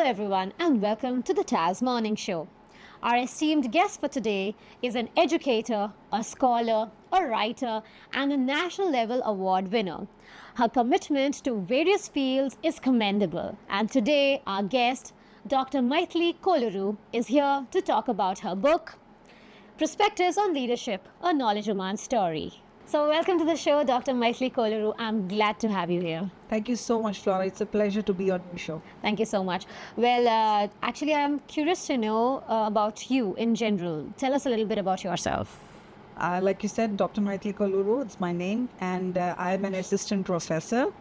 everyone, and welcome to the TAS Morning Show. Our esteemed guest for today is an educator, a scholar, a writer, and a national level award winner. Her commitment to various fields is commendable, and today our guest, Dr. Mythili Kolluru, is here to talk about her book, Perspectives on Leadership, a Knowledge Oman story. So, welcome to the show, Dr. Mythili Kolluru. I'm glad to have you here. Thank you so much, Flora. It's a pleasure to be on your show. Thank you so much. Well, actually, I'm curious to know about you in general. Tell us a little bit about yourself. Like you said, Dr. Mythili Kolluru, it's my name, and I'm an assistant professor.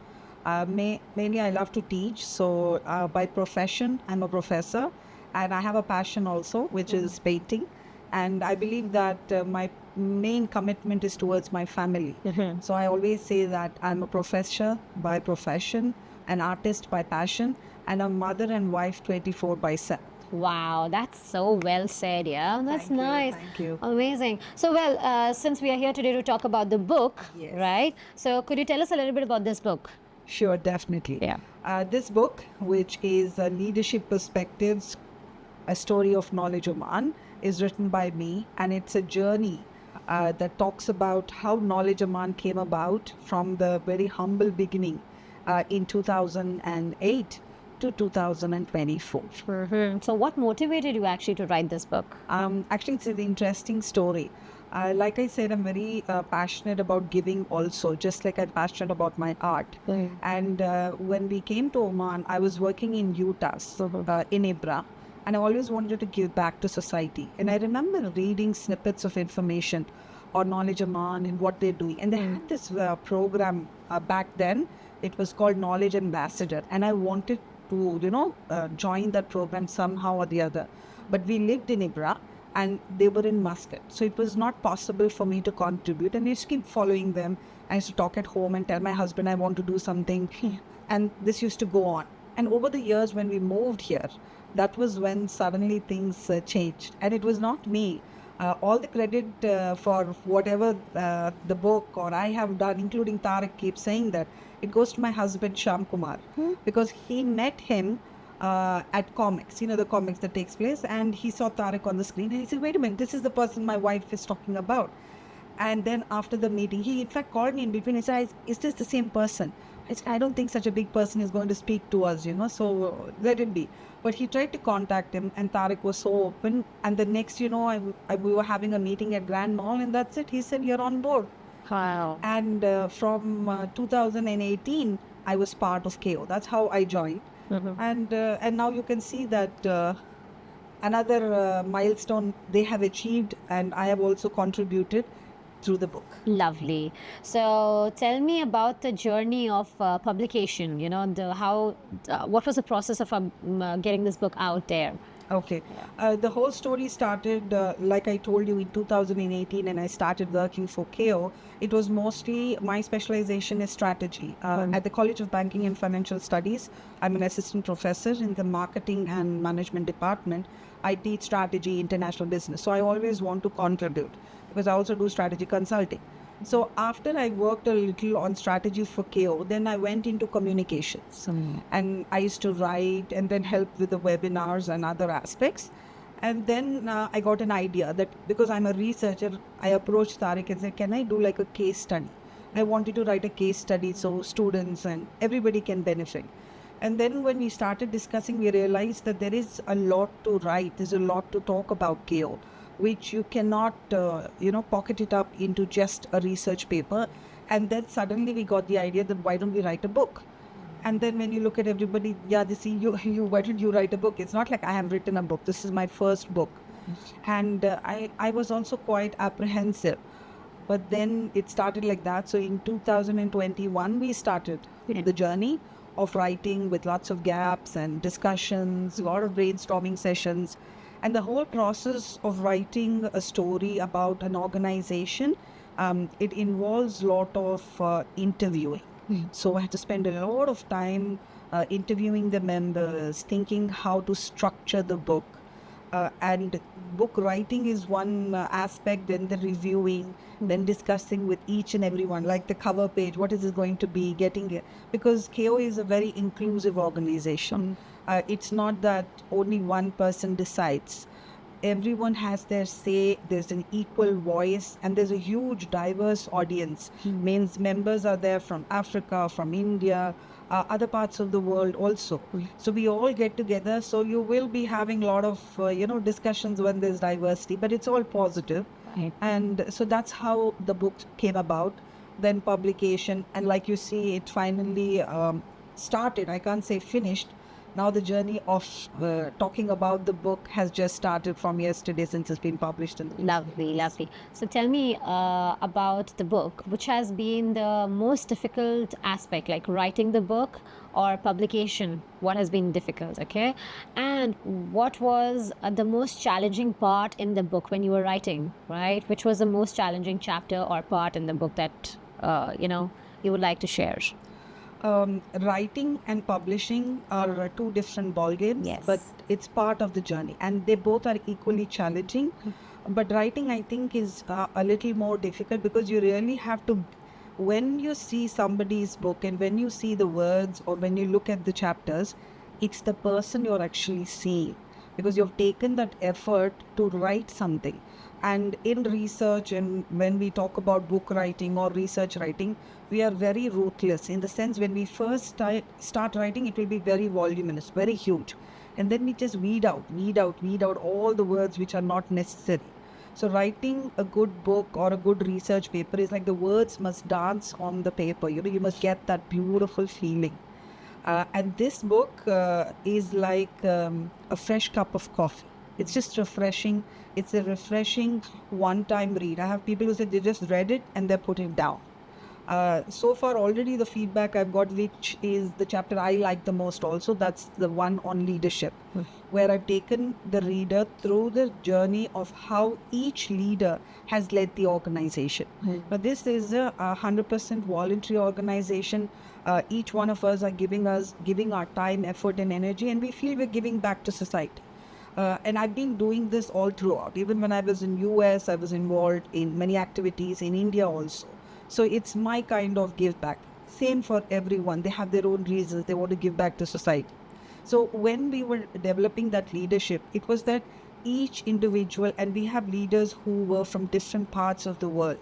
Mainly, I love to teach. So, by profession, I'm a professor, and I have a passion also, which is painting. And I believe that my main commitment is towards my family. So I always say that I'm a professor by profession, an artist by passion, and a mother and wife 24 by 7. Wow, that's so well said. Yeah, that's Thank you, nice. thank you. Amazing. So, well, since we are here today to talk about the book, Yes. right? So, could you tell us a little bit about this book? Sure, definitely. Yeah. This book, which is Leadership Perspectives, a story of Knowledge Oman, is written by me, and it's a journey that talks about how Knowledge Oman came about from the very humble beginning in 2008 to 2024. So, what motivated you actually to write this book? Actually, it's an interesting story. Like I said, I'm very passionate about giving also, just like I'm passionate about my art. And when we came to Oman, I was working in UTAS, in Ibra. And I always wanted to give back to society. And I remember reading snippets of information on Knowledge Oman and what they're doing. And they had this program back then. It was called Knowledge Ambassador. And I wanted to, join that program somehow or the other. But we lived in Ibra and they were in Muscat. So it was not possible for me to contribute. And I used to keep following them. I used to talk at home and tell my husband I want to do something. And this used to go on. And over the years when we moved here, that was when suddenly things changed. And it was not me. All the credit for whatever the book or I have done, including Tariq keeps saying that, it goes to my husband Sham Kumar. Because he met him at comics, the comics that takes place. And he saw Tariq on the screen and he said, wait a minute, this is the person my wife is talking about. And then after the meeting, he in fact called me in between. He said, is this the same person? I said, I don't think such a big person is going to speak to us, so let it be. But he tried to contact him and Tariq was so open. And the next, we were having a meeting at Grand Mall and that's it. He said, you're on board. Wow. And from 2018, I was part of KO. That's how I joined. And now you can see that another milestone they have achieved and I have also contributed through the book. Lovely. So, tell me about the journey of publication. What was the process of getting this book out there? Okay. The whole story started, like I told you, in 2018, and I started working for KO. It was mostly my specialization is strategy. At the College of Banking and Financial Studies, I'm an assistant professor in the marketing and management department. I teach strategy, international business. So I always want to contribute because I also do strategy consulting. So after I worked a little on strategy for KO, then I went into communications. And I used to write and then help with the webinars and other aspects. And then I got an idea that because I'm a researcher, I approached Tariq and said, can I do like a case study? I wanted to write a case study so students and everybody can benefit. And then when we started discussing, we realized that there is a lot to write. There's a lot to talk about KO, which you cannot, pocket it up into just a research paper. And then suddenly we got the idea that why don't we write a book? And then when you look at everybody, they see you, why did you write a book? It's not like I have written a book. This is my first book. And I was also quite apprehensive. But then it started like that. So in 2021, we started the journey of writing with lots of gaps and discussions, a lot of brainstorming sessions. And the whole process of writing a story about an organization, it involves a lot of interviewing. So I had to spend a lot of time interviewing the members, thinking how to structure the book. And book writing is one aspect, then the reviewing, then discussing with each and everyone, like the cover page, what is it going to be, getting it. Because KO is a very inclusive organization. It's not that only one person decides. Everyone has their say, there's an equal voice, and there's a huge diverse audience. Means members are there from Africa, from India, other parts of the world also. So we all get together. So you will be having a lot of discussions when there's diversity, but it's all positive. Right. And so that's how the book came about. Then publication, and like you see, it finally started. I can't say finished. Now the journey of talking about the book has just started from yesterday, since it's been published. Lovely, lovely. So tell me about the book, which has been the most difficult aspect, like writing the book or publication. What has been difficult, okay? And what was the most challenging part in the book when you were writing, right? Which was the most challenging chapter or part in the book that, you would like to share? Writing and publishing are two different ball games, Yes. but it's part of the journey, and they both are equally challenging. But writing, I think, is a little more difficult, because you really have to, when you see somebody's book and when you see the words or when you look at the chapters, it's the person you're actually seeing, because you've taken that effort to write something. And in research, and when we talk about book writing or research writing, we are very ruthless, in the sense when we first start writing, it will be very voluminous, very huge. And then we just weed out all the words which are not necessary. So writing a good book or a good research paper is like the words must dance on the paper. You must get that beautiful feeling. And this book is like a fresh cup of coffee. It's just refreshing. It's a refreshing one-time read. I have people who say they just read it and they put it down. So far, already the feedback I've got, which is the chapter I like the most also, that's the one on leadership, where I've taken the reader through the journey of how each leader has led the organization. But this is a 100% voluntary organization. Each one of us are giving our time, effort, and energy, and we feel we're giving back to society. And I've been doing this all throughout. Even when I was in US, I was involved in many activities in India also. So it's my kind of give back. Same for everyone. They have their own reasons. They want to give back to society. So when we were developing that leadership, it was that each individual, and we have leaders who were from different parts of the world,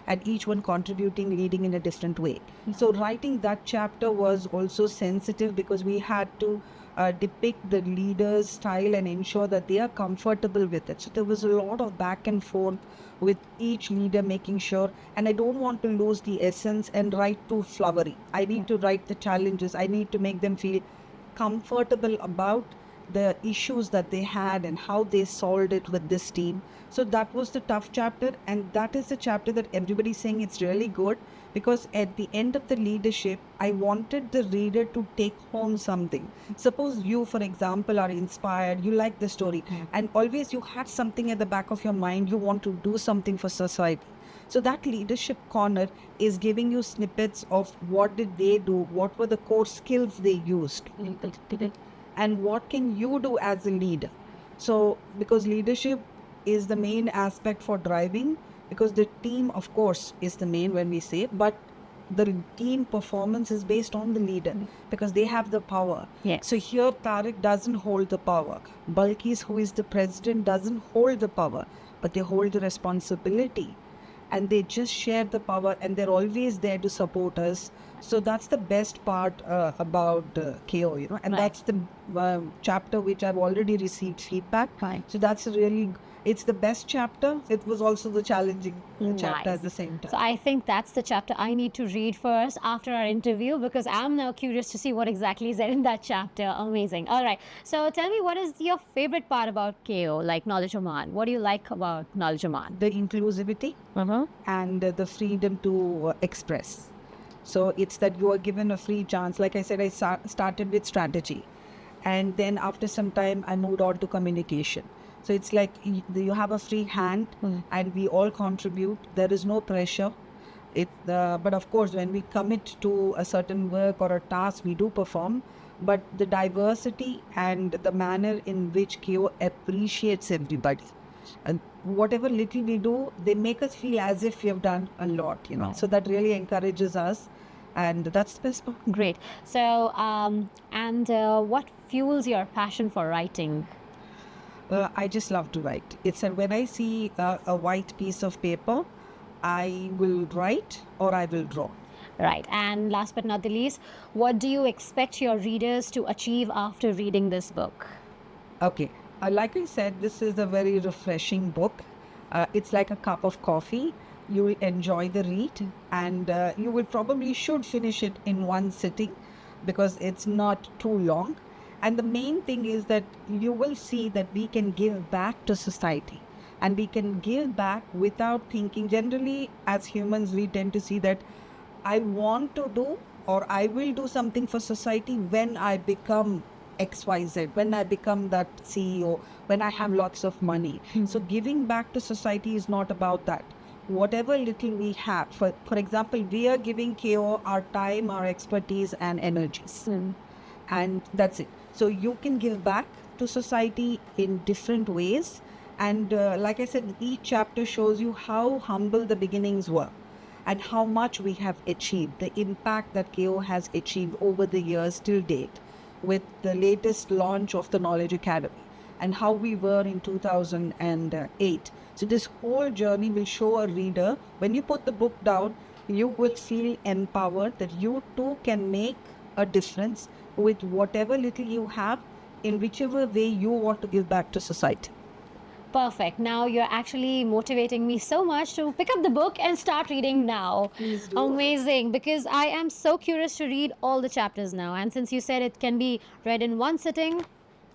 and each one contributing, leading in a different way. So writing that chapter was also sensitive, because we had to depict the leader's style and ensure that they are comfortable with it. So there was a lot of back and forth with each leader, making sure, and I don't want to lose the essence and write too flowery. I need to write the challenges. I need to make them feel comfortable about the issues that they had and how they solved it with this team. So that was the tough chapter, and that is the chapter that everybody's saying it's really good, because at the end of the leadership, I wanted the reader to take home something. Suppose you, for example, are inspired, you like the story, and always you had something at the back of your mind, you want to do something for society. So that leadership corner is giving you snippets of what did they do, what were the core skills they used, and what can you do as a leader. So because leadership is the main aspect for driving, because the team, of course, is the main when we say, but the team performance is based on the leader, because they have the power. Yeah. So here Tariq doesn't hold the power. Balkis, who is the president, doesn't hold the power, but they hold the responsibility, and they just share the power, and they're always there to support us. So that's the best part about KO, and Right. that's the chapter which I've already received feedback. Right. So that's really, it's the best chapter. It was also the challenging chapter Nice. at the same time. So I think that's the chapter I need to read first after our interview, because I'm now curious to see what exactly is there in that chapter. Amazing. All right. So tell me, what is your favorite part about KO, like Knowledge Oman? What do you like about Knowledge Oman? The inclusivity and the freedom to express. So it's that you are given a free chance. Like I said, I started with strategy, and then after some time I moved on to communication. So it's like you have a free hand, and we all contribute. There is no pressure. But of course, when we commit to a certain work or a task, we do perform. But the diversity and the manner in which KO appreciates everybody, and whatever little we do, they make us feel as if we have done a lot. So that really encourages us. And that's the best book. Great. So, what fuels your passion for writing? I just love to write. It's when I see a white piece of paper, I will write or I will draw. Right. And last but not the least, what do you expect your readers to achieve after reading this book? Okay. Like I said, this is a very refreshing book. It's like a cup of coffee. You will enjoy the read, and you will probably should finish it in one sitting because it's not too long. And the main thing is that you will see that we can give back to society, and we can give back without thinking. Generally, as humans, we tend to see that I want to do or I will do something for society when I become XYZ, when I become that CEO, when I have lots of money. So giving back to society is not about that. Whatever little we have, for example, we are giving KO our time, our expertise and energies. And that's it. So you can give back to society in different ways. And like I said, each chapter shows you how humble the beginnings were and how much we have achieved, the impact that KO has achieved over the years till date with the latest launch of the Knowledge Academy and how we were in 2008. So this whole journey will show a reader, when you put the book down, you will feel empowered that you too can make a difference with whatever little you have in whichever way you want to give back to society. Perfect. Now you're actually motivating me so much to pick up the book and start reading now. Please do. Amazing, because I am so curious to read all the chapters now. And since you said it can be read in one sitting,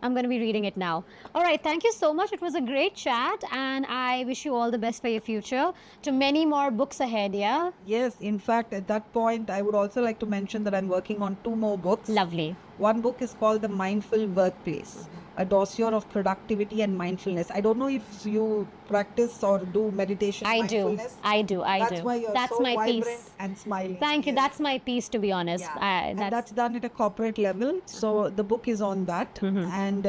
I'm going to be reading it now. All right. Thank you so much. It was a great chat, and I wish you all the best for your future. To many more books ahead, yeah? Yes, in fact, at that point, I would also like to mention that I'm working on 2 more books. Lovely. One book is called The Mindful Workplace, a dossier of productivity and mindfulness. I don't know if you practice or do meditation. I do. mindfulness. I do. That's why you're That's so my vibrant piece. and smiling. Thank you. Yes. That's my piece, to be honest. Yeah. And that's done at a corporate level. So the book is on that. And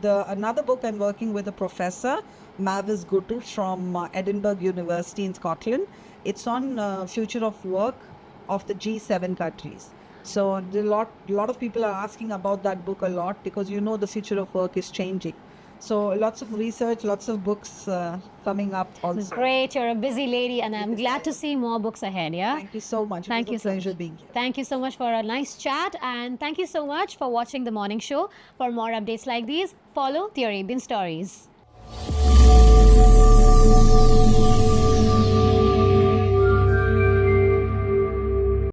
another book I'm working with a professor, Mavis Guttu from Edinburgh University in Scotland. It's on future of work of the G7 countries. So a lot of people are asking about that book a lot because the future of work is changing. So lots of research, lots of books coming up also. Great. You're a busy lady, and I'm glad to see more books ahead, yeah? Thank you so much. Thank It you was so a pleasure much. being here. Thank you so much for a nice chat, and thank you so much for watching the morning show. For more updates like these, follow the Arabian Stories.